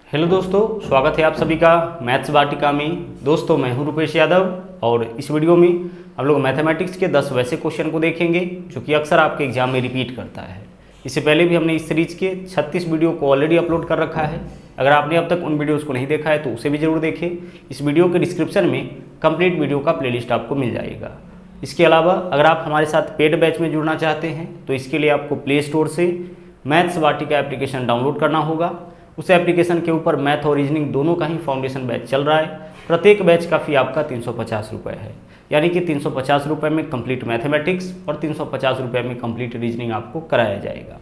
Hello दोस्तों, स्वागत है आप सभी का मैथ्स वाटिका में। दोस्तों मैं हूं रुपेश यादव और इस वीडियो में हम लोग मैथमेटिक्स के 10 वैसे क्वेश्चन को देखेंगे जो कि अक्सर आपके एग्जाम में रिपीट करता है। इससे पहले भी हमने इस सीरीज के 36 वीडियो को ऑलरेडी अपलोड कर रखा है। अगर आपने अब तक उन वीडियोज़ को नहीं देखा है तो उसे भी जरूर देखें। इस वीडियो के डिस्क्रिप्शन में कंप्लीट वीडियो का प्लेलिस्ट आपको मिल जाएगा। इसके अलावा अगर आप हमारे साथ पेड बैच में जुड़ना चाहते हैं तो इसके लिए आपको प्ले स्टोर से मैथ्स वाटिका एप्लीकेशन डाउनलोड करना होगा। उस एप्लीकेशन के ऊपर मैथ और रीजनिंग दोनों का ही फाउंडेशन बैच चल रहा है। प्रत्येक बैच का फी आपका 350 रुपये है, यानी कि 350 रुपये में कंप्लीट मैथमेटिक्स और 350 रुपये में कंप्लीट रीजनिंग आपको कराया जाएगा।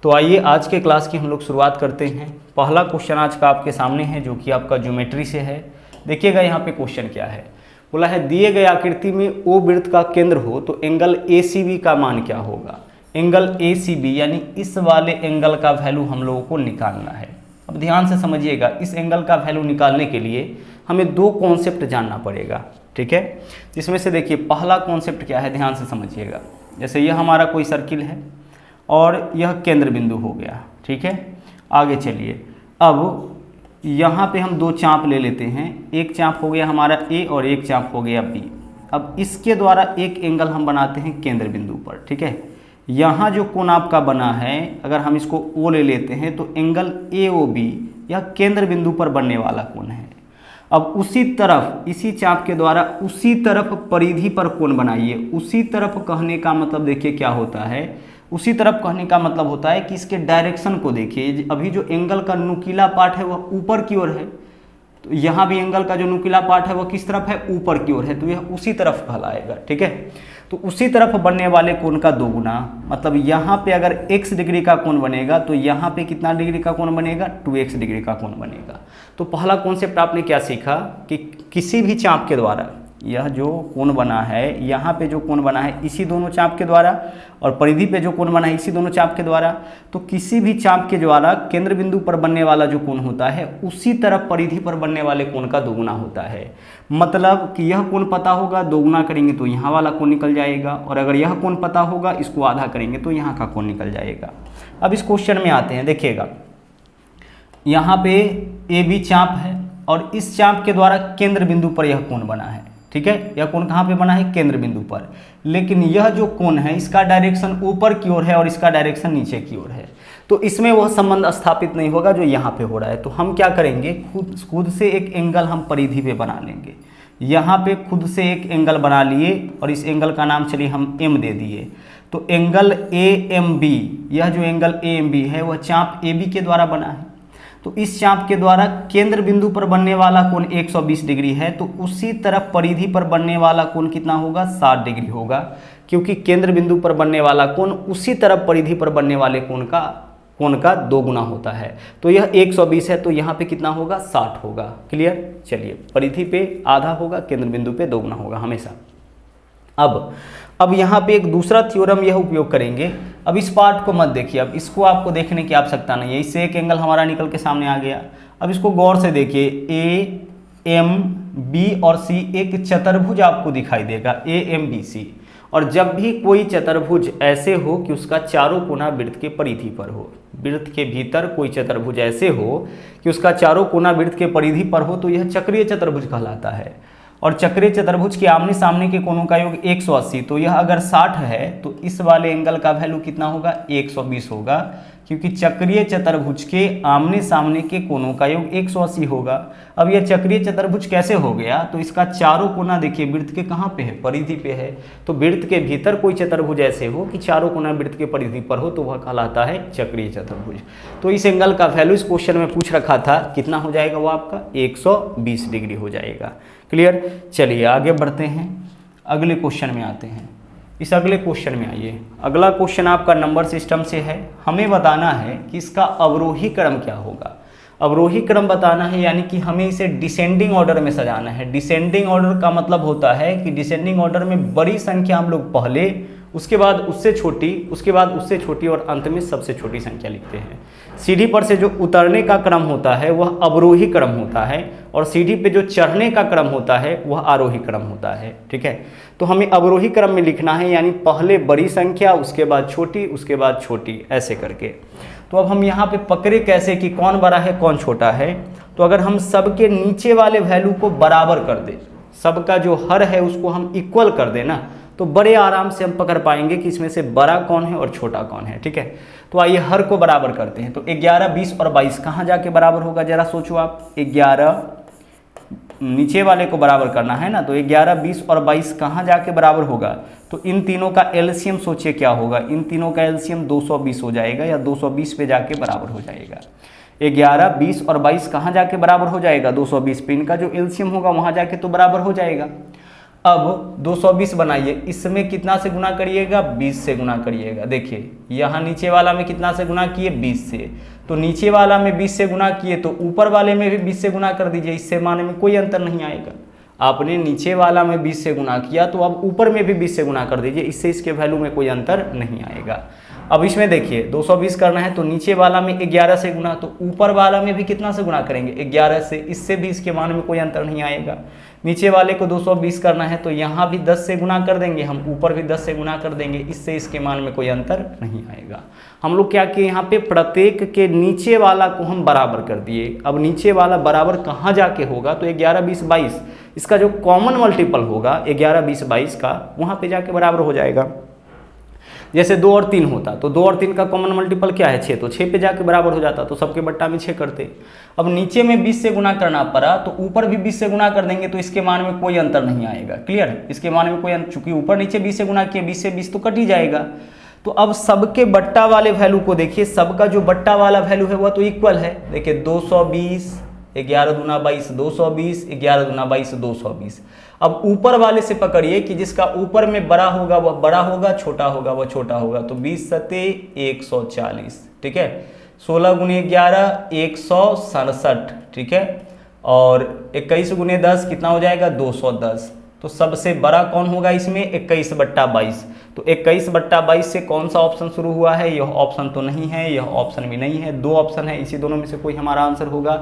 तो आइए आज के क्लास की हम लोग शुरुआत करते हैं। पहला क्वेश्चन आज का आपके सामने है जो कि आपका ज्योमेट्री से है। देखिएगा यहाँ पे क्वेश्चन क्या है। बोला है दिए गए आकृति में ओ वृत्त का केंद्र हो तो एंगल ACB का मान क्या होगा। एंगल ACB यानी इस वाले एंगल का वैल्यू हम लोगों को निकालना है। अब ध्यान से समझिएगा, इस एंगल का वैल्यू निकालने के लिए हमें दो कॉन्सेप्ट जानना पड़ेगा, ठीक है। जिसमें से देखिए पहला कॉन्सेप्ट क्या है, ध्यान से समझिएगा। जैसे यह हमारा कोई सर्किल है और यह केंद्र बिंदु हो गया, ठीक है। आगे चलिए, अब यहाँ पे हम दो चाप ले लेते हैं। एक चाप हो गया हमारा A और एक चाप हो गया B। अब इसके द्वारा एक एंगल हम बनाते हैं केंद्र बिंदु पर, ठीक है। यहाँ जो कोण आपका बना है, अगर हम इसको O ले लेते हैं तो एंगल AOB यह केंद्र बिंदु पर बनने वाला कोण है। अब उसी तरफ इसी चाप के द्वारा उसी तरफ परिधि पर कोण बनाइए। उसी तरफ कहने का मतलब देखिए क्या होता है, उसी तरफ कहने का मतलब होता है कि इसके डायरेक्शन को देखिए। अभी जो एंगल का नुकीला पार्ट है वह ऊपर की ओर है, तो यहाँ भी एंगल का जो नुकीला पार्ट है वह किस तरफ है, ऊपर की ओर है, तो यह उसी तरफ कहलाएगा, ठीक है। तो उसी तरफ बनने वाले कोण का दोगुना, मतलब यहाँ पे अगर x डिग्री का कोण बनेगा तो यहाँ पे कितना डिग्री का कोण बनेगा, 2x डिग्री का कोण बनेगा। तो पहला कॉन्सेप्ट आपने क्या सीखा कि किसी भी चाप के द्वारा यह जो कोण बना है, यहाँ पे जो कोण बना है इसी दोनों चाप के द्वारा और परिधि पे जो कोण बना है इसी दोनों चाप के द्वारा, तो किसी भी चाप के द्वारा केंद्र बिंदु पर बनने वाला जो कोण होता है उसी तरफ परिधि पर बनने वाले कोण का दोगुना होता है। मतलब कि यह कोण पता होगा, दोगुना करेंगे तो यहाँ वाला कोण निकल जाएगा, और अगर यह कोण पता होगा इसको आधा करेंगे तो यहाँ का कोण निकल जाएगा। अब इस क्वेश्चन में आते हैं। देखिएगा यहाँ पे AB चाप है और इस चाप के द्वारा केंद्र बिंदु पर यह कोण बना है, ठीक है। यह कोण कहाँ पे बना है, केंद्र बिंदु पर। लेकिन यह जो कोण है इसका डायरेक्शन ऊपर की ओर है और इसका डायरेक्शन नीचे की ओर है, तो इसमें वह संबंध स्थापित नहीं होगा जो यहाँ पे हो रहा है। तो हम क्या करेंगे, खुद से एक एंगल हम परिधि पे बना लेंगे। यहाँ पे खुद से एक एंगल बना लिए और इस एंगल का नाम चलिए हम M दे दिए। तो एंगल AMB, यह जो एंगल AMB है वह चाप AB के द्वारा बना है। तो इस चाप के द्वारा केंद्र बिंदु पर बनने वाला कोण 120 डिग्री है, तो उसी तरफ परिधि पर बनने वाला कोण कितना होगा, 60 डिग्री होगा, क्योंकि केंद्र बिंदु पर बनने वाला कोण उसी तरफ परिधि पर बनने वाले कोण का दोगुना होता है। तो यह 120 है तो यहाँ पे कितना होगा, 60 होगा। क्लियर। चलिए, परिधि पे आधा होगा, केंद्र बिंदु पे दोगुना होगा हमेशा। अब यहाँ पे एक दूसरा थ्योरम यह उपयोग करेंगे। अब इस पार्ट को मत देखिए, अब इसको आपको देखने की आवश्यकता नहीं है। इससे एक एंगल हमारा निकल के सामने आ गया। अब इसको गौर से देखिए, AMB और C एक चतुर्भुज आपको दिखाई देगा, AMBC। और जब भी कोई चतुर्भुज ऐसे हो कि उसका चारों कोना वृत्त के परिधि पर हो, वृत्त के भीतर कोई चतुर्भुज ऐसे हो कि उसका चारों कोना वृत्त के परिधि पर हो, तो यह चक्रीय चतुर्भुज कहलाता है। और चक्रीय चतुर्भुज के आमने सामने के कोणों का योग 180, तो यह अगर 60 है तो इस वाले एंगल का वैल्यू कितना होगा, 120 होगा, क्योंकि चक्रीय चतुर्भुज के आमने सामने के कोणों का योग 180 होगा। अब यह चक्रीय चतुर्भुज कैसे हो गया, तो इसका चारों कोना देखिए वृत्त के कहाँ पे है, परिधि पे है। तो वृत्त के भीतर कोई चतुर्भुज ऐसे हो कि चारों कोना वृत्त के परिधि पर हो तो वह कहलाता है चक्रीय चतुर्भुज। तो इस एंगल का वैल्यू इस क्वेश्चन में पूछ रखा था, कितना हो जाएगा वो आपका, 120 डिग्री हो जाएगा। क्लियर। चलिए आगे बढ़ते हैं, अगले क्वेश्चन में आते हैं। इस अगले क्वेश्चन में आइए। अगला क्वेश्चन आपका नंबर सिस्टम से है। हमें बताना है कि इसका अवरोही क्रम क्या होगा। अवरोही क्रम बताना है, यानी कि हमें इसे डिसेंडिंग ऑर्डर में सजाना है। डिसेंडिंग ऑर्डर का मतलब होता है कि डिसेंडिंग ऑर्डर में बड़ी संख्या हम लोग पहले, उसके बाद उससे छोटी, उसके बाद उससे छोटी और अंत में सबसे छोटी संख्या लिखते हैं। सीढ़ी पर से जो उतरने का क्रम होता है वह अवरोही क्रम होता है और सीढ़ी पे जो चढ़ने का क्रम होता है वह आरोही क्रम होता है, ठीक है। तो हमें अवरोही क्रम में लिखना है, यानी पहले बड़ी संख्या, उसके बाद छोटी, उसके बाद छोटी, ऐसे करके। तो अब हम यहाँ पे पकड़े कैसे कि कौन बड़ा है कौन छोटा है। तो अगर हम सबके नीचे वाले वैल्यू को बराबर कर दें, सबका जो हर है उसको हम इक्वल कर दें ना, तो बड़े आराम से हम पकड़ पाएंगे कि इसमें से बड़ा कौन है और छोटा कौन है। ठीक है, तो आइए हर को बराबर करते हैं। तो 11, 20 और 22 कहाँ जाके बराबर होगा, जरा सोचो आप। 11 नीचे वाले को बराबर करना है ना, तो 11, 20 और 22 कहाँ जाके बराबर होगा। तो इन तीनों का एलसीएम सोचिए क्या होगा, इन तीनों का एलसीएम 220 हो जाएगा या 220 पे जाके बराबर हो जाएगा। 11, 20 और 22 कहाँ जाके बराबर हो जाएगा, 220 पे। इनका जो एलसीएम होगा वहाँ जाके तो बराबर हो जाएगा। अब 220 बनाइए, इसमें कितना से गुना करिएगा, 20 से गुना करिएगा। देखिए यहाँ नीचे वाला में कितना से गुना किए, 20 से। तो नीचे वाला में 20 से गुना किए तो ऊपर वाले में भी 20 से गुना कर दीजिए, इससे माने में कोई अंतर नहीं आएगा। आपने नीचे वाला में 20 से गुना किया तो अब ऊपर में भी 20 से गुना कर दीजिए, इससे इसके वैल्यू में कोई अंतर नहीं आएगा। अब इसमें देखिए 220 करना है तो नीचे वाला में 11 से गुना, तो ऊपर वाला में भी कितना से गुना करेंगे, 11 से। इससे भी इसके मान में कोई अंतर नहीं आएगा। नीचे वाले को 220 करना है तो यहाँ भी 10 से गुना कर देंगे हम, ऊपर भी 10 से गुना कर देंगे, इससे इसके मान में कोई अंतर नहीं आएगा। हम लोग क्या किए, यहाँ पे प्रत्येक के नीचे वाला को हम बराबर कर दिए। अब नीचे वाला बराबर कहाँ जाके होगा, तो 11, 20, 22 इसका जो कॉमन मल्टीपल होगा 11, 20, 22 का, वहाँ पे जाके बराबर हो जाएगा। जैसे 2 और 3 होता तो 2 और 3 का कॉमन मल्टीपल क्या है, 6, तो 6 पे जाके बराबर हो जाता, तो सबके बट्टा में 6 करते। अब नीचे में 20 से गुना करना पड़ा तो ऊपर भी 20 से गुना कर देंगे, तो इसके मान में कोई अंतर नहीं आएगा। क्लियर है, इसके मान में कोई अंतर, चूंकि ऊपर नीचे 20 से गुना किए, 20 से 20 तो कट ही जाएगा। तो अब सबके बट्टा वाले वैल्यू को देखिए, सबका जो बट्टा वाला वैल्यू है वह तो इक्वल है। देखिए 220, 11 दूना 22, 220, 11 दूना 22, 220। अब ऊपर वाले से पकड़िए कि जिसका ऊपर में बड़ा होगा वह बड़ा होगा, छोटा होगा वह छोटा होगा। तो 20 सते 140, ठीक है। 16 गुने 11 167, ठीक है। और 21 गुने 10 कितना हो जाएगा, 210। तो सबसे बड़ा कौन होगा इसमें, 21/22। तो 21/22 से कौन सा ऑप्शन शुरू हुआ है, यह ऑप्शन तो नहीं है, यह ऑप्शन भी नहीं है, 2 ऑप्शन है, इसी दोनों में से कोई हमारा आंसर होगा।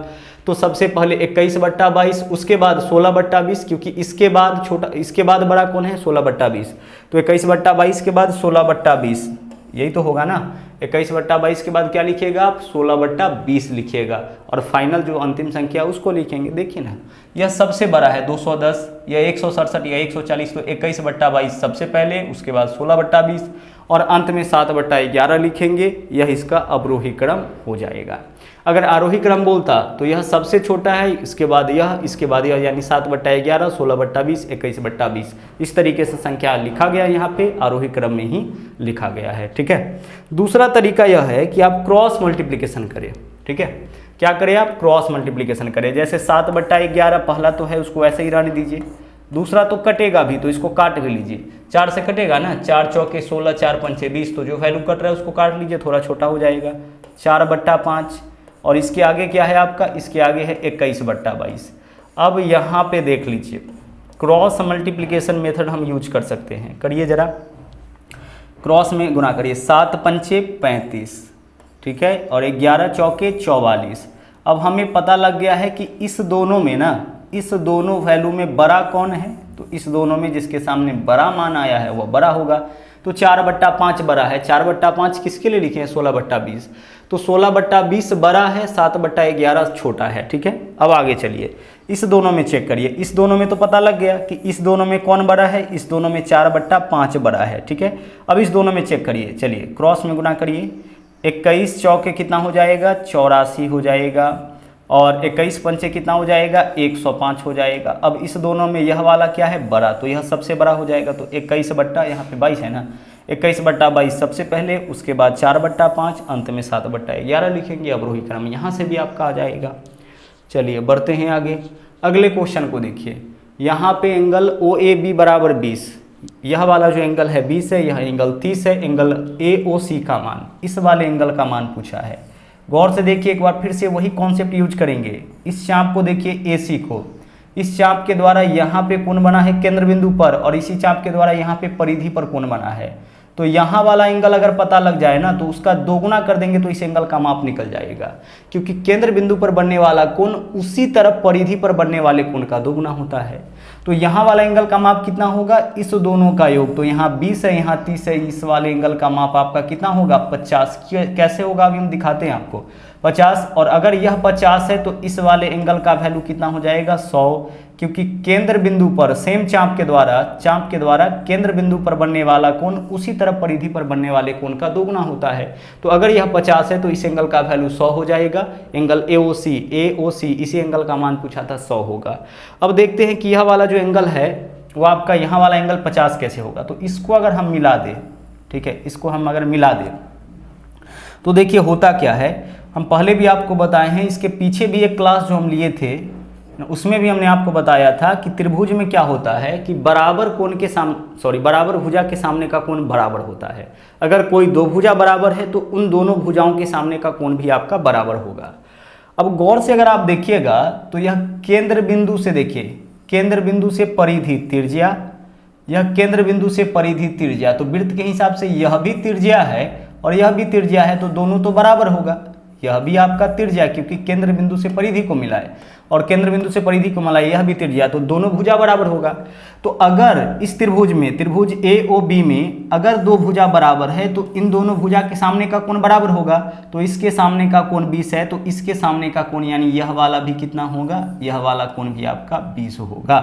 तो सबसे पहले 21/22, उसके बाद 16/20, क्योंकि इसके बाद छोटा, इसके बाद बड़ा कौन है, 16/20। तो 21/22 के बाद 16/20, यही तो होगा ना। 21/22 के बाद क्या लिखिएगा आप, 16/20 लिखिएगा, और फाइनल जो अंतिम संख्या उसको लिखेंगे। देखिए ना, यह सबसे बड़ा है 210 या 167 या 140, तो 21/22 सबसे पहले, उसके बाद 16/20 और अंत में 7/11 लिखेंगे। यह इसका अवरोही क्रम हो जाएगा। अगर आरोही क्रम बोलता तो यह सबसे छोटा है, इसके बाद यह, इसके बाद यह, यानी 7/11, 16/20, 21/20। इस तरीके से संख्या लिखा गया, यहाँ पे आरोही क्रम में ही लिखा गया है। ठीक है। दूसरा तरीका यह है कि आप क्रॉस मल्टीप्लिकेशन करें। ठीक है, क्या करें आप, क्रॉस मल्टीप्लिकेशन करें। जैसे 7/11 पहला तो है, उसको ऐसे ही रहने दीजिए। दूसरा तो कटेगा भी, तो इसको काट भी लीजिए। 4 से कटेगा ना, 4 चौके 16, 4 पंचे 20, तो जो वैल्यू कट रहा है उसको काट लीजिए, थोड़ा छोटा हो जाएगा। 4/5, और इसके आगे क्या है आपका, इसके आगे है 21/22। अब यहाँ पे देख लीजिए, क्रॉस मल्टीप्लिकेशन मेथड हम यूज कर सकते हैं। करिए जरा, क्रॉस में गुना करिए। 7 पंचे 35, ठीक है, और 11 चौके 44। अब हमें पता लग गया है कि इस दोनों में ना, इस दोनों वैल्यू में बड़ा कौन है, तो इस दोनों में जिसके सामने बड़ा मान आया है वह बड़ा होगा। तो 4/5 बड़ा है। 4/5 किसके लिए लिखे हैं, 16/20। तो 16/20 बड़ा है, 7/11 छोटा है। ठीक है, अब आगे चलिए, इस दोनों में चेक करिए। इस दोनों में तो पता लग गया कि इस दोनों में कौन बड़ा है, इस दोनों में 4/5 बड़ा है। ठीक है, अब इस दोनों में चेक करिए। चलिए क्रॉस में गुना करिए। 21 चौके कितना हो जाएगा, 84 हो जाएगा, और 21 पंचे कितना हो जाएगा, 105 हो जाएगा। अब इस दोनों में यह वाला क्या है, बड़ा, तो यह सबसे बड़ा हो जाएगा। तो 21 यहाँ पे 22 है ना, 21/22 सबसे पहले, उसके बाद 4/5, अंत में 7/11 लिखेंगे। अवरोही क्रम यहाँ से भी आपका आ जाएगा। चलिए बढ़ते हैं आगे। अगले क्वेश्चन को देखिए। यहाँ पे एंगल OAB बराबर 20, यह वाला जो एंगल है 20 है, यह एंगल 30 है। एंगल AOC का मान, इस वाले एंगल का मान पूछा है। गौर से देखिए, एक बार फिर से वही कॉन्सेप्ट यूज करेंगे। इस चाप को देखिए AC को, इस चाप के द्वारा यहाँ पे कोण बना है केंद्र बिंदु पर, और इसी चाप के द्वारा यहाँ पे परिधि पर कोण बना है। तो यहाँ वाला एंगल अगर पता लग जाए ना तो उसका दोगुना कर देंगे तो इस एंगल का माप निकल जाएगा, क्योंकि केंद्र बिंदु पर बनने वाला कोण उसी तरफ परिधि पर बनने वाले कोण का दोगुना होता है। तो यहाँ वाला एंगल का माप कितना होगा, इस दोनों का योग, तो यहाँ 20 है यहाँ 30 है, इस वाले एंगल का माप आपका कितना होगा 50। कैसे होगा अभी हम दिखाते हैं आपको, 50। और अगर यह 50 है तो इस वाले एंगल का वैल्यू कितना हो जाएगा 100, क्योंकि केंद्र बिंदु पर सेम चाप के द्वारा केंद्र बिंदु पर बनने वाला कोण उसी तरफ परिधि पर बनने वाले कोण का दोगुना होता है। तो अगर यह 50 है तो इस एंगल का वैल्यू 100 हो जाएगा। एंगल AOC इसी एंगल का मान पूछा था 100 होगा। अब देखते हैं कि यह वाला जो एंगल है वो आपका यहाँ वाला एंगल 50 कैसे होगा। तो इसको अगर हम मिला दें, ठीक है, इसको हम अगर मिला दें तो देखिए होता क्या है, हम पहले भी आपको बताए हैं, इसके पीछे भी एक क्लास जो हम लिए थे उसमें भी हमने आपको बताया था कि त्रिभुज में क्या होता है कि बराबर भुजा के सामने का कोण बराबर होता है। अगर कोई दो भुजा बराबर है तो उन दोनों भुजाओं के सामने का कोण भी आपका बराबर होगा। अब गौर से अगर आप देखिएगा तो यह केंद्र बिंदु से, देखिए केंद्र बिंदु से परिधि त्रिज्या, यह केंद्र बिंदु से परिधि त्रिज्या, तो वृत्त के हिसाब से यह भी त्रिज्या है और यह भी त्रिज्या है, तो दोनों तो बराबर होगा। यह भी आपका त्रिज्या, क्योंकि केंद्र बिंदु से परिधि को मिला है और केंद्र बिंदु से परिधि को मिला है, यह भी त्रिज्या, तो दोनों भुजा बराबर होगा। तो अगर इस त्रिभुज में, त्रिभुज AOB में अगर दो भुजा बराबर है तो इन दोनों भुजा के सामने का कोण बराबर होगा। तो इसके सामने का कोण 20 है तो इसके सामने का कोण यानी यह वाला भी कितना होगा, यह वाला कोण भी आपका 20 होगा।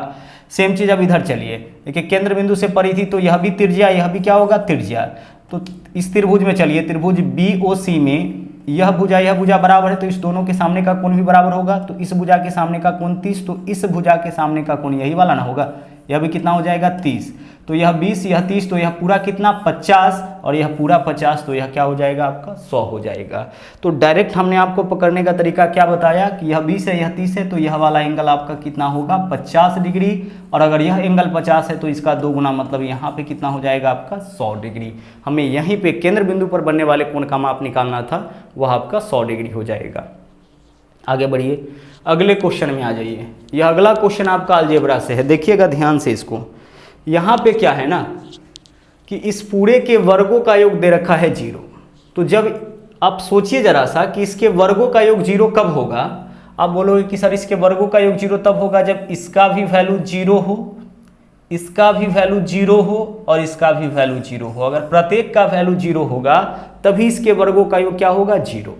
सेम चीज अब इधर चलिए, देखिए केंद्र बिंदु से परिधि, तो यह भी त्रिज्या, यह भी क्या होगा त्रिज्या। तो इस त्रिभुज में चलिए, त्रिभुज BOC में यह भुजा बराबर है तो इस दोनों के सामने का कोण भी बराबर होगा। तो इस भुजा के सामने का कोण 30, तो इस भुजा के सामने का कोण यही वाला ना होगा, यह भी कितना हो जाएगा 30। तो यह 20, यह 30, तो यह पूरा कितना 50 और यह पूरा 50, तो यह क्या हो जाएगा आपका 100 हो जाएगा। तो डायरेक्ट हमने आपको पकड़ने का तरीका क्या बताया कि यह 20 है यह 30 है, तो यह वाला एंगल आपका कितना होगा 50 डिग्री, और अगर यह एंगल 50 है तो इसका दोगुना, मतलब यहाँ पे कितना हो जाएगा आपका 100 डिग्री। हमें यहीं पे केंद्र बिंदु पर बनने वाले कोण का माप निकालना था, वह आपका 100 डिग्री हो जाएगा। आगे बढ़िए, अगले क्वेश्चन में आ जाइए। यह अगला क्वेश्चन आपका अलजेब्रा से है, देखिएगा ध्यान से इसको। यहाँ पे क्या है ना कि इस पूरे के वर्गों का योग दे रखा है 0। तो जब आप सोचिए जरा सा कि इसके वर्गों का योग 0 कब होगा। आप बोलोगे कि सर इसके वर्गों का योग 0 तब होगा जब इसका भी वैल्यू 0 हो, इसका भी वैल्यू 0 हो और इसका भी वैल्यू 0 हो। अगर प्रत्येक का वैल्यू 0 होगा तभी इसके वर्गों का योग क्या होगा 0।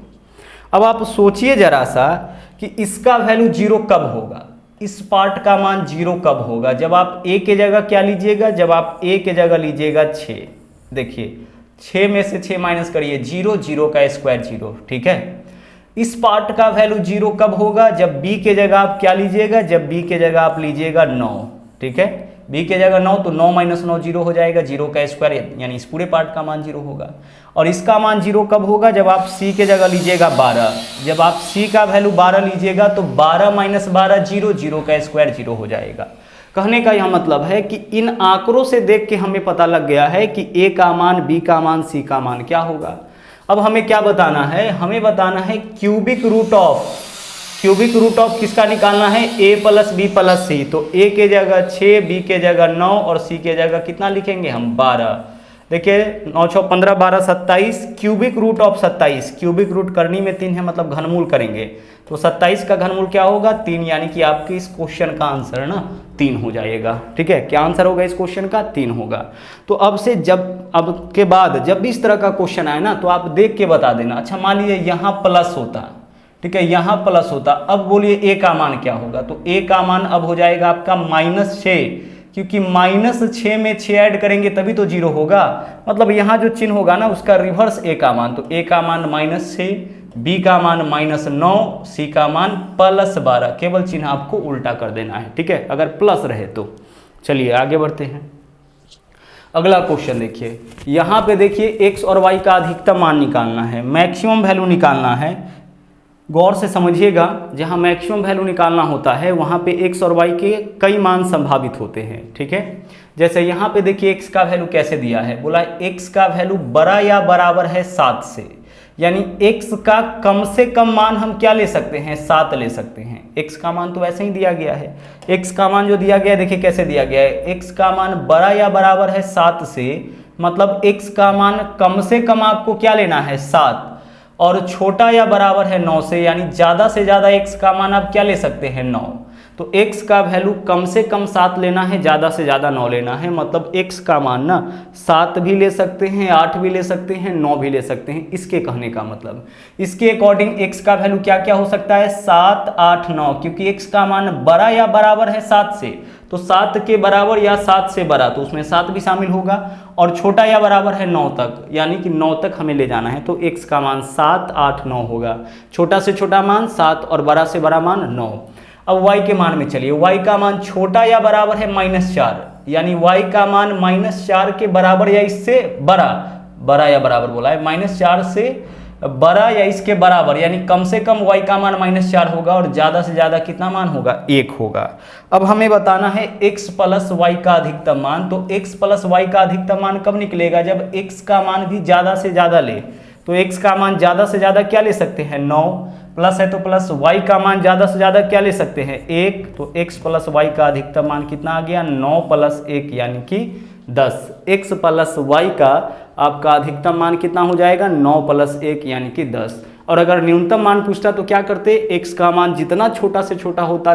अब आप सोचिए जरा सा कि इसका वैल्यू 0 कब होगा, इस पार्ट का मान 0 कब होगा, जब आप a के जगह क्या लीजिएगा, जब आप a के जगह लीजिएगा 6। देखिए 6 में से 6 माइनस करिए, 0, 0 का स्क्वायर 0, ठीक है। इस पार्ट का वैल्यू 0 कब होगा, जब b के जगह आप क्या लीजिएगा, जब b के जगह आप लीजिएगा 9, ठीक है। b के जगह 9, तो 9 माइनस 9 0 हो जाएगा, 0 का स्क्वायर, यानी इस पूरे पार्ट का मान 0 होगा। और इसका मान 0 कब होगा, जब आप c के जगह लीजिएगा 12। जब आप c का वैल्यू 12 लीजिएगा तो 12 माइनस 12 0, 0 का स्क्वायर 0 हो जाएगा। कहने का यह मतलब है कि इन आंकड़ों से देख के हमें पता लग गया है कि a का मान, b का मान, c का मान क्या होगा। अब हमें क्या बताना है, हमें बताना है क्यूबिक रूट ऑफ किसका निकालना है, a plus b plus c। तो a के जगह 6, b के जगह 9 और c के जगह कितना लिखेंगे हम 12। देखिए 9 6 15 12 27, cubic root of 27, cubic root करनी में 3 है, मतलब घनमूल करेंगे तो 27 का घनमूल क्या होगा 3, यानी कि आपके इस क्वेश्चन का आंसर ना 3 हो जाएगा। ठीक है, क्या आंसर होगा इस क्वेश्चन का 3 होगा। तो अब से अब के बाद जब भी इस तरह का क्वेश्चन आए ना तो आप देख के बता देना। अच्छा मान लीजिए यहाँ प्लस होता, ठीक है, यहाँ प्लस होता, अब बोलिए a का मान क्या होगा। तो a का मान अब हो जाएगा आपका -6, क्योंकि -6 में 6 ऐड करेंगे तभी तो 0 होगा, मतलब यहाँ जो चिन्ह होगा ना उसका रिवर्स a का मान। तो a का मान -6, b का मान -9, c का मान +12, केवल चिन्ह आपको उल्टा कर देना है। ठीक है, अगर प्लस रहे तो। चलिए आगे बढ़ते हैं, अगला क्वेश्चन देखिए। यहाँ पे देखिए x और y का अधिकतम मान निकालना है, मैक्सिमम वैल्यू निकालना है। गौर से समझिएगा, जहाँ मैक्सिमम वैल्यू निकालना होता है वहाँ पे x और y के कई मान संभावित होते हैं। ठीक है, जैसे यहाँ पे देखिए x का वैल्यू कैसे दिया है, बोला x का वैल्यू बड़ा या बराबर है 7 से, यानी x का कम से कम मान हम क्या ले सकते हैं 7 ले सकते हैं। x का मान तो ऐसे ही दिया गया है, x का मान जो दिया गया है देखिए कैसे दिया गया है, x का मान बड़ा या बराबर है 7 से, मतलब x का मान कम से कम आपको क्या लेना है 7, और छोटा या बराबर है 9 से, यानी ज़्यादा से ज़्यादा x का मान आप क्या ले सकते हैं 9। तो x का वैल्यू कम से कम 7 लेना है, ज़्यादा से ज़्यादा 9 लेना है। मतलब x का मान ना 7 भी ले सकते हैं, 8 भी ले सकते हैं, 9 भी ले सकते हैं। इसके कहने का मतलब इसके अकॉर्डिंग x का वैल्यू क्या क्या हो सकता है 7, 8, 9, क्योंकि x का मान बड़ा या बराबर है 7 से, तो 7 के बराबर या 7 से बड़ा, तो उसमें 7 भी शामिल होगा, और छोटा या बराबर है 9 तक, यानी कि 9 तक हमें ले जाना है। तो x का मान 7, 8, 9 होगा। छोटा से छोटा मान 7 और बड़ा से बड़ा मान 9। अब y के मान में चलिए, y का मान छोटा या बराबर है -4, यानी y का मान -4 के बराबर या इससे बड़ा या बराबर बोला है, -4 से बड़ा या इसके बराबर, यानी कम से कम y का मान -4 होगा, और ज़्यादा से ज़्यादा कितना मान होगा 1 होगा। अब हमें बताना है x प्लस y का अधिकतम मान। तो x प्लस y का अधिकतम मान कब निकलेगा, जब x का मान भी ज़्यादा से ज़्यादा ले। तो x का मान ज़्यादा से ज़्यादा क्या ले सकते हैं 9, प्लस है तो प्लस, y का मान ज़्यादा से ज़्यादा क्या ले सकते हैं 1, तो x प्लस y का अधिकतम मान कितना आ गया 9 प्लस 1 यानी कि 10। x प्लस y का आपका अधिकतम मान कितना हो जाएगा 9 प्लस 1 यानी कि 10। और अगर न्यूनतम मान पूछता तो क्या करते, x का मान जितना छोटा से छोटा होता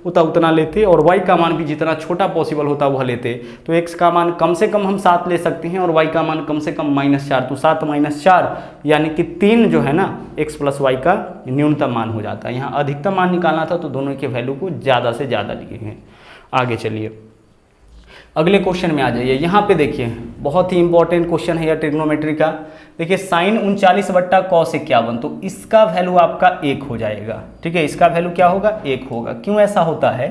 उतना लेते, और y का मान भी जितना छोटा पॉसिबल होता वह लेते। तो x का मान कम से कम हम 7 ले सकते हैं, और y का मान कम से कम -4, तो 7 - 4 यानी कि 3 जो है ना x प्लस y का न्यूनतम मान हो जाता है। यहाँ अधिकतम मान निकालना था, तो दोनों के वैल्यू को ज़्यादा से ज़्यादा लिए हैं। आगे चलिए अगले क्वेश्चन में आ जाइए। यहाँ पे देखिए बहुत ही इंपॉर्टेंट क्वेश्चन है यह ट्रिग्नोमेट्री का। देखिए साइन 39 बट्टा कॉस 51, तो इसका वैल्यू आपका 1 हो जाएगा। ठीक है, इसका वैल्यू क्या होगा 1 होगा। क्यों ऐसा होता है,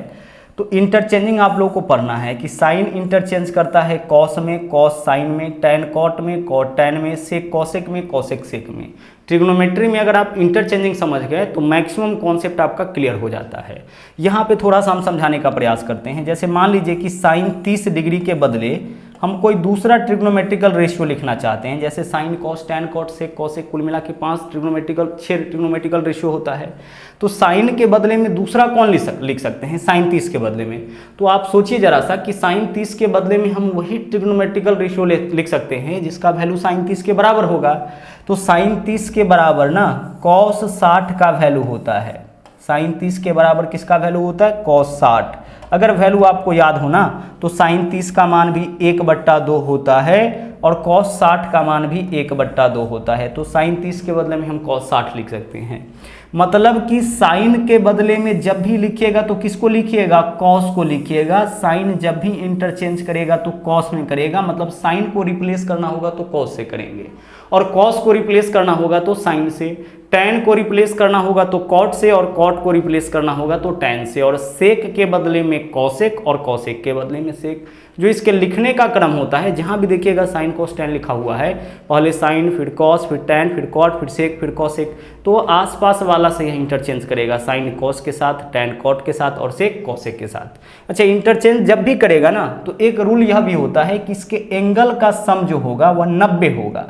तो इंटरचेंजिंग आप लोगों को पढ़ना है कि साइन इंटरचेंज करता है कॉस में, कॉस साइन में, टैन कॉट में, कॉट टैन में, सेक कॉसेक में, कॉसेक सेक में। ट्रिग्नोमेट्री में अगर आप इंटरचेंजिंग समझ गए तो मैक्सिमम कॉन्सेप्ट आपका क्लियर हो जाता है। यहाँ पे थोड़ा सा हम समझाने का प्रयास करते हैं। जैसे मान लीजिए कि साइन 30 डिग्री के बदले हम कोई दूसरा ट्रिग्नोमेट्रिकल रेशियो लिखना चाहते हैं, जैसे sine cos tan cot sec cosec, कुल मिला के 6 ट्रिग्नोमेट्रिकल रेशियो होता है। तो साइन के बदले में दूसरा कौन लिख सकते हैं साइन 30 के बदले में। तो आप सोचिए जरा सा कि साइन 30 के बदले में हम वही ट्रिग्नोमेट्रिकल रेशियो लिख सकते हैं जिसका वैल्यू साइन 30 के बराबर होगा। तो साइन 30 के बराबर ना कॉस 60 का वैल्यू होता है। साइन 30 के बराबर किसका वैल्यू होता है कॉस 60। अगर वैल्यू आपको याद हो ना तो साइन 30 का मान भी 1/2 होता है, और कॉस 60 का मान भी 1/2 होता है। तो साइन 30 के बदले में हम कॉस 60 लिख सकते हैं। मतलब कि साइन के बदले में जब भी लिखिएगा तो किसको लिखिएगा कॉस को लिखिएगा। साइन जब भी इंटरचेंज करेगा तो कॉस में करेगा, मतलब साइन को रिप्लेस करना होगा तो कॉस से करेंगे, और कॉस को रिप्लेस करना होगा तो साइन से, टैन को रिप्लेस करना होगा तो कॉट से, और कॉट को रिप्लेस करना होगा तो टैन से, और सेक के बदले में कॉसेक, और कॉसेक के बदले में सेक। जो इसके लिखने का क्रम होता है, जहाँ भी देखिएगा साइन कॉस टैन लिखा हुआ है, पहले साइन फिर कॉस फिर टैन फिर कॉट फिर सेक फिर कॉसेक, तो आसपास वाला से यह इंटरचेंज करेगा, साइन कॉस के साथ, टैन कॉट के साथ, और सेक कॉसेक के साथ। अच्छा, इंटरचेंज जब भी करेगा ना तो एक रूल यह भी होता है कि इसके एंगल का सम जो होगा वह 90 होगा।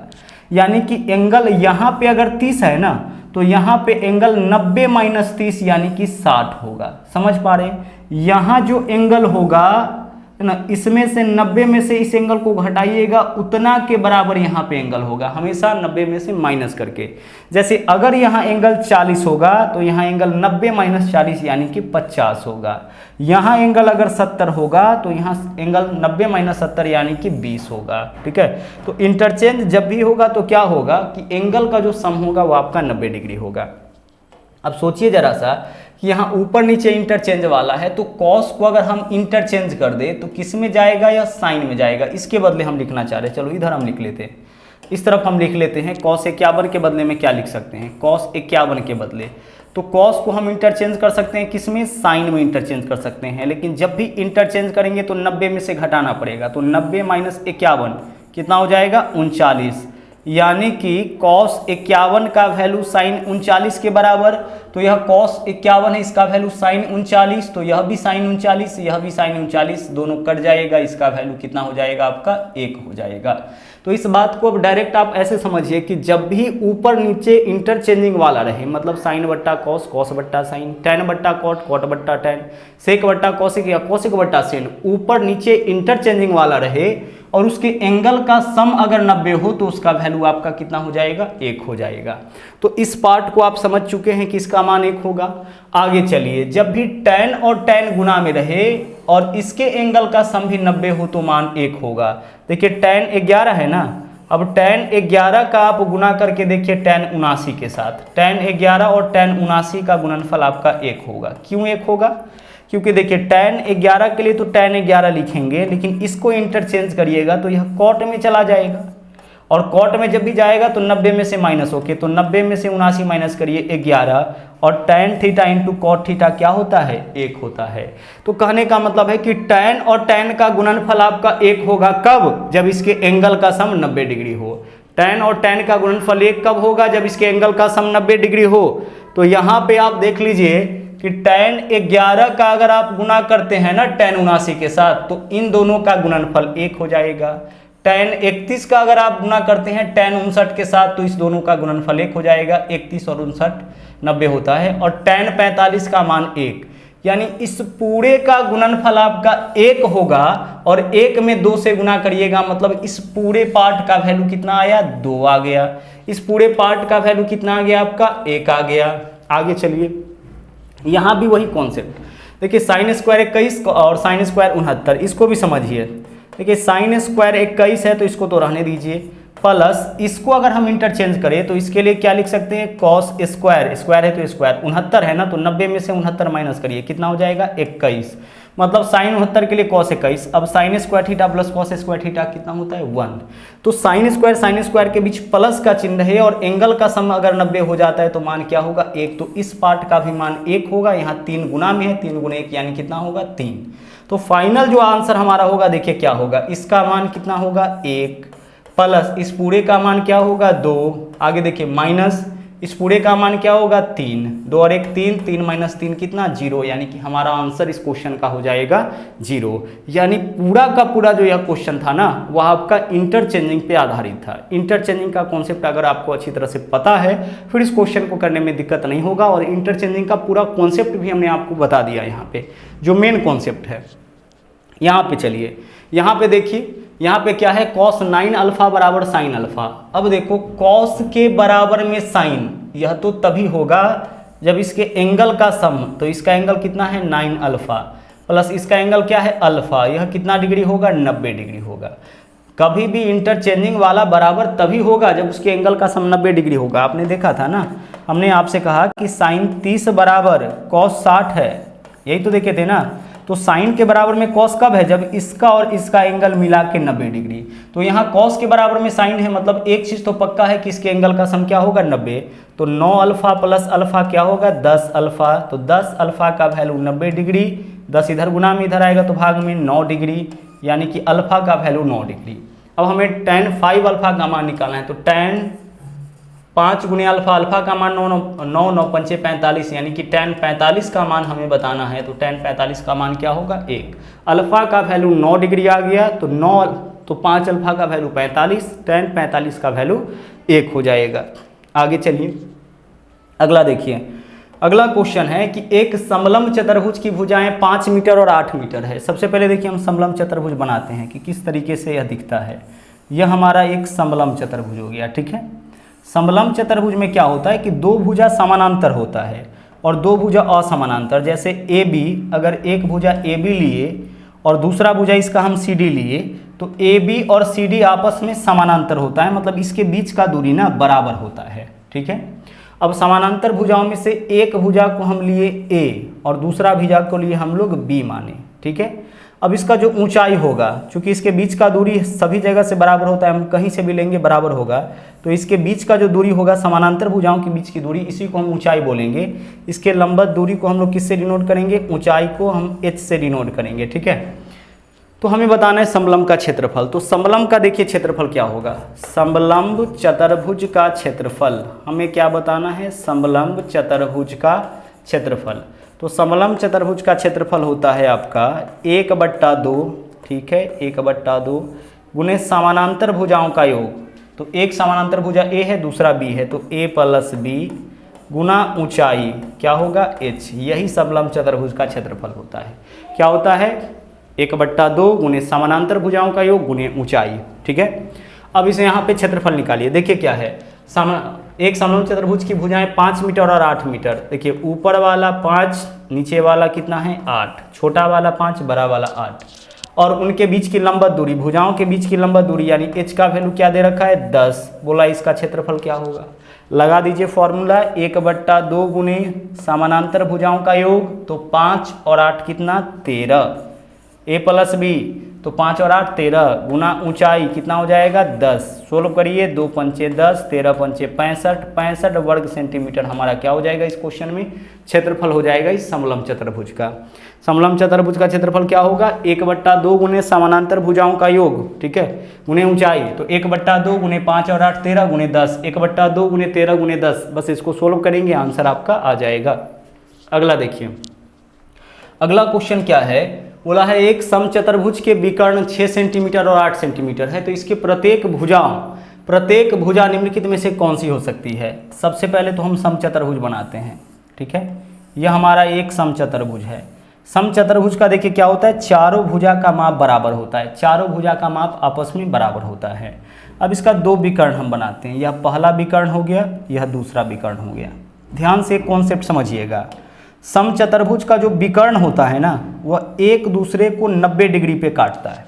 यानी कि एंगल यहाँ पे अगर 30 है ना तो यहाँ पे एंगल 90 - 30 यानी कि 60 होगा। समझ पा रहे हैं, यहाँ जो एंगल होगा है ना, इसमें से 90 में से इस एंगल को घटाइएगा उतना के बराबर यहाँ पे एंगल होगा, हमेशा 90 में से माइनस करके। जैसे अगर यहाँ एंगल 40 होगा तो यहाँ एंगल 90 - 40 यानी कि 50 होगा। यहाँ एंगल अगर 70 होगा तो यहाँ एंगल 90 - 70 यानी कि 20 होगा। ठीक है, तो इंटरचेंज जब भी होगा तो क्या होगा कि एंगल का जो सम होगा वो आपका 90 डिग्री होगा। अब सोचिए जरा सा कि यहाँ ऊपर नीचे इंटरचेंज वाला है, तो कॉस को अगर हम इंटरचेंज कर दे तो किस में जाएगा या साइन में जाएगा। इसके बदले हम लिखना चाह रहे हैं, चलो इधर हम लिख लेते हैं, इस तरफ हम लिख लेते हैं। कॉस 51 के बदले में क्या लिख सकते हैं कॉस 51 के बदले, तो कॉस को हम इंटरचेंज कर सकते हैं किस में साइन में इंटरचेंज कर सकते हैं। लेकिन जब भी इंटरचेंज करेंगे तो 90 में से घटाना पड़ेगा, तो 90 - 51 कितना हो जाएगा 39, यानी कि cos 51 का वैल्यू साइन 39 के बराबर। तो यह cos 51 है, इसका वैल्यू साइन 39, तो यह भी साइन 39, यह भी साइन 39, दोनों कट जाएगा, इसका वैल्यू कितना हो जाएगा आपका 1 हो जाएगा। तो इस बात को अब डायरेक्ट आप ऐसे समझिए कि जब भी ऊपर नीचे इंटरचेंजिंग वाला रहे, मतलब साइन बट्टा कॉस, कॉस बट्टा साइन, टैन बट्टा कॉट, कॉट बट्टा टैन, सेक बट्टा कॉसिक या कॉसिक बट्टा सेन, ऊपर नीचे इंटरचेंजिंग वाला रहे और उसके एंगल का सम अगर 90 हो तो उसका वैल्यू आपका कितना हो जाएगा, 1 हो जाएगा। तो इस पार्ट को आप समझ चुके हैं कि इसका मान 1 होगा। आगे चलिए, जब भी tan और tan गुना में रहे और इसके एंगल का सम भी 90 हो तो मान 1 होगा। देखिए tan 11 है ना, अब tan 11 का आप गुना करके देखिए tan 79 के साथ, tan 11 और tan 79 का गुणनफल आपका 1 होगा। क्यों 1 होगा? क्योंकि देखिए tan 11 के लिए तो tan 11 लिखेंगे, लेकिन इसको इंटरचेंज करिएगा तो यह कॉट में चला जाएगा, और कॉट में जब भी जाएगा तो 90 में से माइनस होके, तो 90 में से 79 माइनस करिए 11, और tan theta into cot theta क्या होता है, 1 होता है। तो कहने का मतलब है कि tan और tan का गुणनफल आपका 1 होगा। कब? जब इसके एंगल का सम 90 डिग्री हो। tan और tan का गुणनफल 1 कब होगा? जब इसके एंगल का सम 90 डिग्री हो। तो यहाँ पे आप देख लीजिए कि tan 11 का अगर आप गुना करते हैं ना tan 79 के साथ, तो इन दोनों का गुणनफल 1 हो जाएगा। tan 31 का अगर आप गुना करते हैं tan 59 के साथ, तो इस दोनों का गुणनफल 1 हो जाएगा। 31 और 59 90 होता है, और tan 45 का मान 1, यानी इस पूरे का गुणनफल आपका 1 होगा, और 1 में 2 से गुना करिएगा, मतलब इस पूरे पार्ट का वैल्यू कितना आया, 2 आ गया। इस पूरे पार्ट का वैल्यू कितना आ गया आपका, 1 आ गया। आगे चलिए, यहाँ भी वही कॉन्सेप्ट देखिए, साइन स्क्वायर 21 और साइन स्क्वायर 69, इसको भी समझिए। देखिए साइन स्क्वायर 21 है तो इसको तो रहने दीजिए, प्लस इसको अगर हम इंटरचेंज करें तो इसके लिए क्या लिख सकते हैं, कॉस स्क्वायर, स्क्वायर है तो स्क्वायर, 69 है ना, तो 90 में से 69 माइनस करिए, कितना हो जाएगा, 21, मतलब साइन 69 के लिए कॉस 21। अब sine square theta plus cos square theta कितना होता है, 1। तो साइन स्क्वायर के बीच प्लस का चिन्ह है, और एंगल का सम अगर 90 हो जाता है तो मान क्या होगा, 1। तो इस पार्ट का भी मान 1 होगा। यहाँ 3 गुना में है, 3 गुना 1 यानी कितना होगा, 3। तो फाइनल जो आंसर हमारा होगा, देखिए क्या होगा, इसका मान कितना होगा, 1, प्लस इस पूरे का मान क्या होगा, 2, आगे देखिए माइनस इस पूरे का मान क्या होगा, 3, 2 और 1 3, 3 माइनस 3 कितना, 0, यानी कि हमारा आंसर इस क्वेश्चन का हो जाएगा 0। यानी पूरा का पूरा जो यह क्वेश्चन था ना, वह आपका इंटरचेंजिंग पे आधारित था। इंटरचेंजिंग का कॉन्सेप्ट अगर आपको अच्छी तरह से पता है, फिर इस क्वेश्चन को करने में दिक्कत नहीं होगा। और इंटरचेंजिंग का पूरा कॉन्सेप्ट भी हमने आपको बता दिया यहाँ पे, जो मेन कॉन्सेप्ट है। यहाँ पे चलिए, यहाँ पे देखिए, यहाँ पे क्या है, कॉस 9 अल्फा बराबर साइन अल्फा। अब देखो कॉस के बराबर में साइन, यह तो तभी होगा जब इसके एंगल का सम, तो इसका एंगल कितना है, 9 अल्फा, प्लस इसका एंगल क्या है, अल्फा, यह कितना डिग्री होगा, 90 डिग्री होगा। कभी भी इंटरचेंजिंग वाला बराबर तभी होगा जब उसके एंगल का सम 90 डिग्री होगा। आपने देखा था ना, हमने आपसे कहा कि साइन 30 बराबर कॉस 60 है, यही तो देखे थे ना। तो साइन के बराबर में कॉस कब है, जब इसका और इसका एंगल मिला के 90 डिग्री। तो यहाँ कॉस के बराबर में साइन है, मतलब एक चीज़ तो पक्का है कि इसके एंगल का सम क्या होगा, 90। तो 9 अल्फा प्लस अल्फा क्या होगा, 10 अल्फा। तो 10 अल्फा का वैल्यू 90 डिग्री, 10 इधर गुना में इधर आएगा तो भाग में 9 डिग्री, यानी कि अल्फा का वैल्यू 9 डिग्री। अब हमें tan 5 अल्फा का मान निकालना है, तो tan 5 गुने अल्फा, अल्फा का मान 9 9 पंचे 45, यानी कि tan 45 का मान हमें बताना है। तो tan 45 का मान क्या होगा, 1। अल्फा का वैल्यू 9 डिग्री आ गया, तो 9 तो 5 अल्फा का वैल्यू 45, tan 45 का वैल्यू 1 हो जाएगा। आगे चलिए, अगला देखिए, अगला क्वेश्चन है कि एक समलंब चतुर्भुज की भुजाएं 5 मीटर और 8 मीटर है। सबसे पहले देखिए हम समलंब चतुर्भुज बनाते हैं कि किस तरीके से यह दिखता है। यह हमारा एक समलंब चतुर्भुज हो गया, ठीक है। समलंब चतुर्भुज में क्या होता है कि दो भुजा समानांतर होता है और दो भुजा असमानांतर। जैसे ए बी, अगर एक भुजा ए बी लिए और दूसरा भुजा इसका हम सी डी लिए, तो ए बी और सी डी आपस में समानांतर होता है, मतलब इसके बीच का दूरी ना बराबर होता है, ठीक है। अब समानांतर भुजाओं में से एक भुजा को हम लिए ए और दूसरा भुजा को लिए हम लोग बी माने, ठीक है। अब इसका जो ऊंचाई होगा, चूंकि इसके बीच का दूरी सभी जगह से बराबर होता है, हम कहीं से भी लेंगे बराबर होगा, तो इसके बीच का जो दूरी होगा, समानांतर भुजाओं के बीच की दूरी, इसी को हम ऊंचाई बोलेंगे। इसके लंबवत दूरी को हम लोग किससे डिनोट करेंगे, ऊंचाई को हम एच से डिनोट करेंगे, ठीक है। तो हमें बताना है समलंब का क्षेत्रफल। तो समलंब का देखिए क्षेत्रफल क्या होगा, समलंब चतुर्भुज का क्षेत्रफल हमें क्या बताना है, समलंब चतुर्भुज का क्षेत्रफल। तो समलंब चतुर्भुज का क्षेत्रफल होता है आपका 1/2, ठीक है, 1/2 गुने समानांतर भुजाओं का योग। तो एक समानांतर भुजा ए है, दूसरा बी है, तो ए प्लस बी गुना ऊंचाई क्या होगा, एच। यही समलंब चतुर्भुज का क्षेत्रफल होता है। क्या होता है, 1/2 गुने समानांतर भुजाओं का योग गुने ऊंचाई। ठीक है, अब इसे यहाँ पे क्षेत्रफल निकालिए। देखिए क्या है, एक समलंब चतुर्भुज की भुजाएं 5 मीटर और 8 मीटर। देखिए ऊपर वाला 5, नीचे वाला कितना है 8, छोटा वाला 5, बड़ा वाला 8, और उनके बीच की लंबवत दूरी, भुजाओं के बीच की लंबवत दूरी यानी h का वैल्यू क्या दे रखा है 10। बोला इसका क्षेत्रफल क्या होगा, लगा दीजिए फॉर्मूला 1/2 गुने समानांतर भुजाओं का योग, तो 5 और 8 कितना 13, a प्लस b, तो 5 और 8 13 गुना ऊंचाई कितना हो जाएगा 10। सोल्व करिए, 2 पंचे 10, 13 पंचे 65, 65 वर्ग सेंटीमीटर हमारा क्या हो जाएगा इस क्वेश्चन में क्षेत्रफल हो जाएगा इस समलंब चतुर्भुज का। समलंब चतुर्भुज का क्षेत्रफल क्या होगा 1/2 गुने समानांतर भुजाओं का योग, ठीक है, गुने ऊंचाई, तो 1/2 गुने 5 और 8 13 गुने 10, 1/2 गुने 13 गुने 10, बस इसको सोल्व करेंगे आंसर आपका आ जाएगा। अगला देखिए, अगला क्वेश्चन क्या है, बोला है एक समचतुर्भुज के विकर्ण 6 सेंटीमीटर और 8 सेंटीमीटर है, तो इसके प्रत्येक भुजा निम्नलिखित में से कौन सी हो सकती है। सबसे पहले तो हम समचतुर्भुज बनाते हैं, ठीक है, यह हमारा एक समचतुर्भुज है। समचतुर्भुज का देखिए क्या होता है, चारों भुजा का माप बराबर होता है, चारों भुजा का माप आपस में बराबर होता है। अब इसका 2 विकर्ण हम बनाते हैं, यह पहला विकर्ण हो गया, यह दूसरा विकर्ण हो गया। ध्यान से कॉन्सेप्ट समझिएगा, समचतुर्भुज का जो विकर्ण होता है ना, वह एक दूसरे को 90 डिग्री पे काटता है,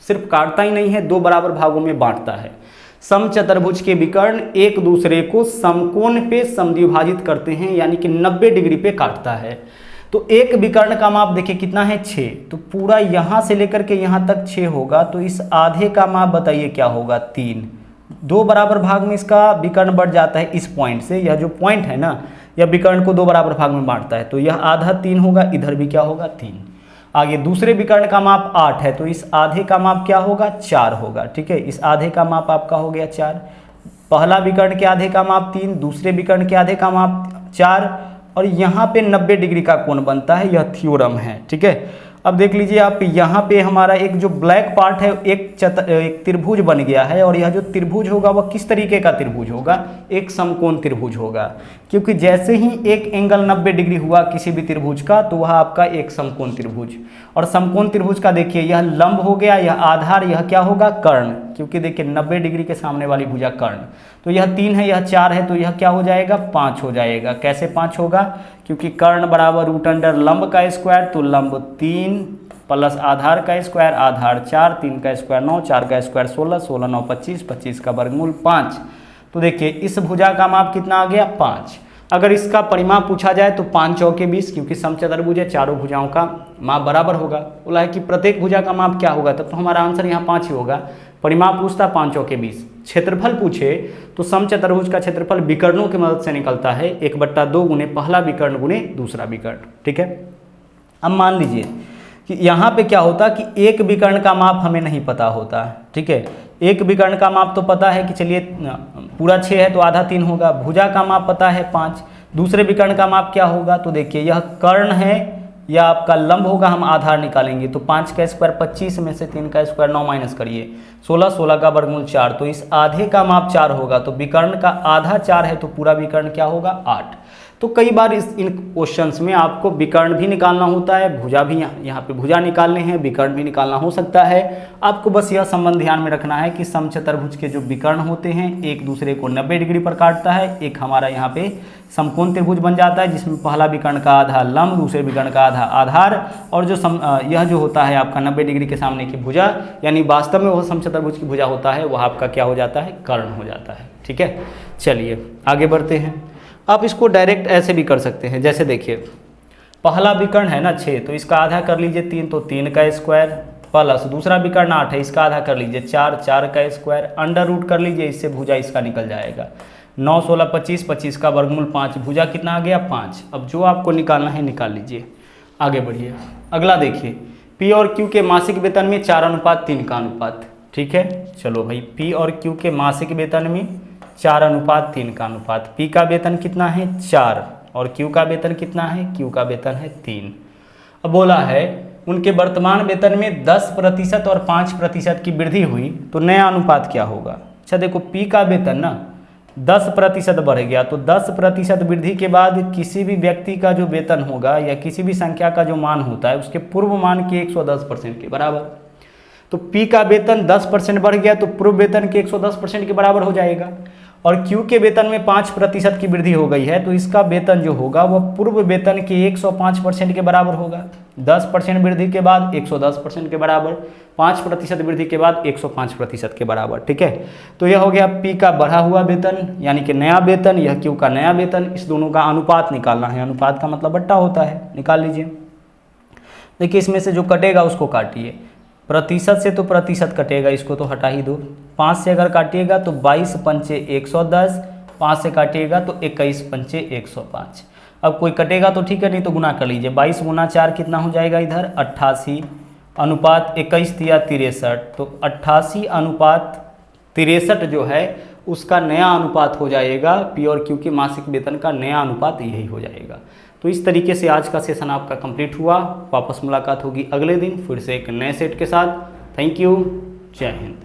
सिर्फ काटता ही नहीं है, 2 बराबर भागों में बांटता है। समचतुर्भुज के विकर्ण एक दूसरे को समकोण पे समद्विभाजित करते हैं, यानी कि 90 डिग्री पे काटता है। तो एक विकर्ण का माप देखिए कितना है 6, तो पूरा यहाँ से लेकर के यहाँ तक 6 होगा, तो इस आधे का माप बताइए क्या होगा 3। 2 बराबर भाग में इसका विकर्ण बढ़ जाता है इस पॉइंट से, यह जो पॉइंट है ना, यह विकर्ण को 2 बराबर भाग में बांटता है, तो यह आधा 3 होगा, इधर भी क्या होगा 3। आगे दूसरे विकर्ण का माप 8 है, तो इस आधे का माप क्या होगा 4 होगा, ठीक है, इस आधे का माप आपका हो गया 4। पहला विकर्ण के आधे का माप 3, दूसरे विकर्ण के आधे का माप 4, और यहाँ पे 90 डिग्री का कोण बनता है, यह थ्योरम है, ठीक है। अब देख लीजिए आप, यहाँ पे हमारा एक जो ब्लैक पार्ट है एक त्रिभुज बन गया है, और यह जो त्रिभुज होगा वह किस तरीके का त्रिभुज होगा, एक समकोण त्रिभुज होगा, क्योंकि जैसे ही एक एंगल 90 डिग्री हुआ किसी भी त्रिभुज का, तो वह आपका एक समकोण त्रिभुज। और समकोण त्रिभुज का देखिए यह लंब हो गया, यह आधार, यह क्या होगा कर्ण, क्योंकि देखिए 90 डिग्री के सामने वाली भुजा कर्ण, तो यह 3 है, यह 4 है, तो यह क्या हो जाएगा 5 हो जाएगा। कैसे 5 होगा, क्योंकि कर्ण बराबर रूट अंडर लंब का स्क्वायर, तो लंब 3 प्लस आधार का स्क्वायर, आधार 4, 3 का स्क्वायर 9, 4 का स्क्वायर 16, 16 9 25, 25 का वर्गमूल 5। तो देखिए इस भुजा का माप कितना आ गया 5। अगर इसका परिमाप पूछा जाए तो 5 चौके 20, क्योंकि समचतुर्भुज है, चारों भुजाओं का माप बराबर होगा। बोला है कि प्रत्येक भुजा का माप क्या होगा, तब तो हमारा आंसर यहाँ 5 ही होगा। परिमाप पूछता 5 चौके 20। क्षेत्रफल पूछे तो समचतुर्भुज का क्षेत्रफल विकर्णों की मदद से निकलता है, 1/2 गुने पहला विकर्ण गुने दूसरा विकर्ण, ठीक है। अब मान लीजिए कि यहाँ पे क्या होता कि एक विकर्ण का माप हमें नहीं पता होता, ठीक है। एक विकर्ण का माप तो पता है कि चलिए पूरा 6 है तो आधा 3 होगा, भुजा का माप पता है 5, दूसरे विकर्ण का माप क्या होगा, तो देखिए यह कर्ण है या आपका लंब होगा, हम आधार निकालेंगे, तो 5 का स्क्वायर 25 में से 3 का स्क्वायर 9 माइनस करिए 16, 16 का वर्गमूल 4, तो इस आधे का माप 4 होगा, तो विकर्ण का आधा 4 है, तो पूरा विकर्ण क्या होगा 8। तो कई बार इन क्वेश्चंस में आपको विकर्ण भी निकालना होता है, भुजा भी यहाँ पे भुजा निकालने हैं, विकर्ण भी निकालना हो सकता है। आपको बस यह संबंध ध्यान में रखना है कि समचतुर्भुज के जो विकर्ण होते हैं एक दूसरे को 90 डिग्री पर काटता है। एक हमारा यहाँ पे समकोण त्रिभुज बन जाता है, जिसमें पहला विकर्ण का आधा लंब, दूसरे विकर्ण का आधा आधार, और जो यह जो होता है आपका 90 डिग्री के सामने की भुजा, यानी वास्तव में वह समचतुर्भुज की भुजा होता है, वह आपका क्या हो जाता है कर्ण हो जाता है, ठीक है। चलिए आगे बढ़ते हैं। आप इसको डायरेक्ट ऐसे भी कर सकते हैं, जैसे देखिए पहला विकर्ण है ना 6, तो इसका आधा कर लीजिए 3, तो 3 का स्क्वायर, प्लस दूसरा विकर्ण 8 है, इसका आधा कर लीजिए 4, 4 का स्क्वायर, अंडर रूट कर लीजिए, इससे भुजा इसका निकल जाएगा 9, 16 25, 25 का वर्गमूल 5, भुजा कितना आ गया 5। अब जो आपको निकालना है निकाल लीजिए, आगे बढ़िए। अगला देखिए P और Q के मासिक वेतन में 4:3 का अनुपात, ठीक है। चलो भाई P और Q के मासिक वेतन में 4:3 का अनुपात, P का वेतन कितना है 4 और Q का वेतन कितना है, Q का वेतन है 3। अब बोला है उनके वर्तमान वेतन में 10% और 5% की वृद्धि हुई, तो नया अनुपात क्या होगा। अच्छा देखो P का वेतन ना 10% बढ़ गया, तो 10% वृद्धि के बाद किसी भी व्यक्ति का जो वेतन होगा या किसी भी संख्या का जो मान होता है उसके पूर्व मान के 110% के बराबर। तो P का वेतन 10% बढ़ गया तो पूर्व वेतन के 110% के बराबर हो जाएगा। और Q के वेतन में 5% की वृद्धि हो गई है तो इसका वेतन जो होगा वह पूर्व वेतन के 105% के बराबर होगा। 10% वृद्धि के बाद 110% के बराबर, 5% वृद्धि के बाद 105% के बराबर। ठीक है, तो यह हो गया P का बढ़ा हुआ वेतन यानी कि नया वेतन, यह Q का नया वेतन। इस दोनों का अनुपात निकालना है। अनुपात का मतलब बट्टा होता है, निकाल लीजिए। देखिए इसमें से जो कटेगा उसको काटिए। प्रतिशत से तो प्रतिशत कटेगा, इसको तो हटा ही दो। 5 से अगर काटिएगा तो 22 पंचे 110, 5 से काटिएगा तो 21 पंचे 105। अब कोई कटेगा तो ठीक है, नहीं तो गुना कर लीजिए। 22 गुना 4 कितना हो जाएगा इधर 88 अनुपात 21 दिया 63, तो 88 अनुपात 63 जो है उसका नया अनुपात हो जाएगा। P और Q के मासिक वेतन का नया अनुपात यही हो जाएगा। तो इस तरीके से आज का सेशन आपका कंप्लीट हुआ। वापस मुलाकात होगी अगले दिन फिर से एक नए सेट के साथ। थैंक यू, जय हिंद।